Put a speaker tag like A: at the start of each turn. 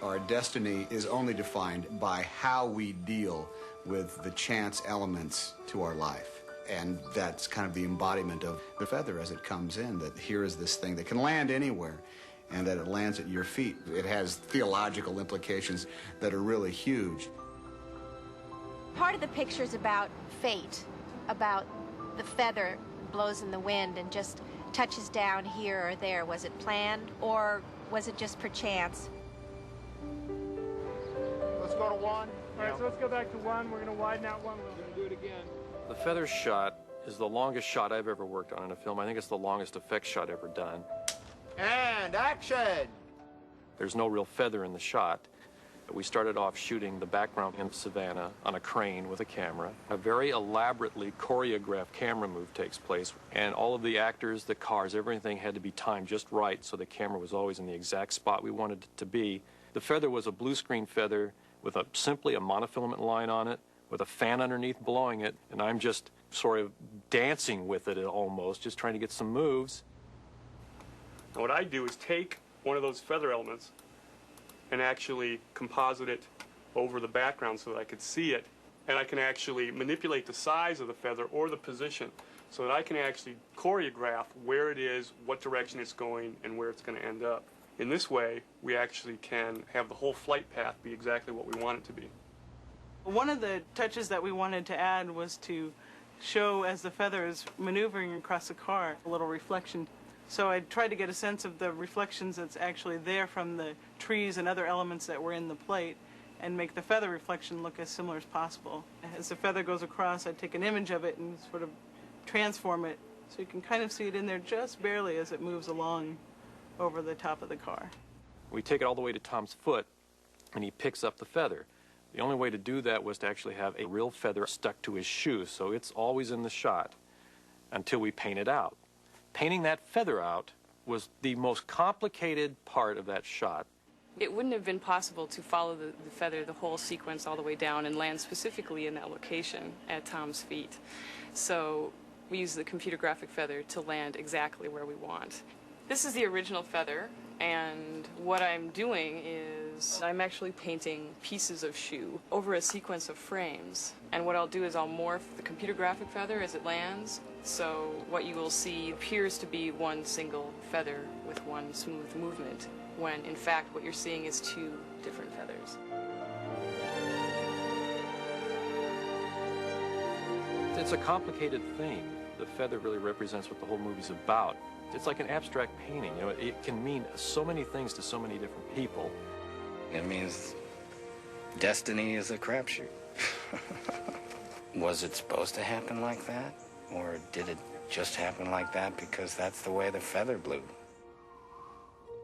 A: Our destiny is only defined by how we deal with the chance elements to our life. And that's kind of the embodiment of the feather as it comes in, that here is this thing that can land anywhere, and that it lands at your feet. It has theological implications that are really huge.
B: Part of the picture is about fate, about the feather blows in the wind and just touches down here or there. Was it planned, or was it just perchance?
C: Let's go to one.
D: All right, so let's go back to one. We're going to widen out one a little bit.
C: Do it again.
E: The feather shot is the longest shot I've ever worked on in a film. I think it's the longest effect shot ever done.
C: And action!
E: There's no real feather in the shot. We started off shooting the background in Savannah on a crane with a camera. A very elaborately choreographed camera move takes place, and all of the actors, the cars, everything had to be timed just right so the camera was always in the exact spot we wanted it to be. The feather was a blue screen feather with simply a monofilament line on it, with a fan underneath blowing it, and I'm just sort of dancing with it almost, just trying to get some moves.
F: What I do is take one of those feather elements and actually composite it over the background so that I could see it, and I can actually manipulate the size of the feather or the position so that I can actually choreograph where it is, what direction it's going, and where it's going to end up. In this way, we actually can have the whole flight path be exactly what we want it to be.
G: One of the touches that we wanted to add was to show, as the feather is maneuvering across the car, a little reflection. So I tried to get a sense of the reflections that's actually there from the trees and other elements that were in the plate, and make the feather reflection look as similar as possible. As the feather goes across, I take an image of it and sort of transform it so you can kind of see it in there just barely as it moves along over the top of the car.
E: We take it all the way to Tom's foot, and he picks up the feather. The only way to do that was to actually have a real feather stuck to his shoe, so it's always in the shot until we paint it out. Painting that feather out was the most complicated part of that shot.
H: It wouldn't have been possible to follow the feather, the whole sequence all the way down and land specifically in that location at Tom's feet. So we use the computer graphic feather to land exactly where we want. This is the original feather, and what I'm doing is I'm actually painting pieces of shoe over a sequence of frames. And what I'll do is I'll morph the computer graphic feather as it lands, so what you will see appears to be one single feather with one smooth movement, when in fact what you're seeing is two different feathers.
E: It's a complicated thing. The feather really represents what the whole movie's about. It's like an abstract painting. You know, it can mean so many things to so many different people.
I: It means destiny is a crapshoot. Was it supposed to happen like that? Or did it just happen like that because that's the way the feather blew?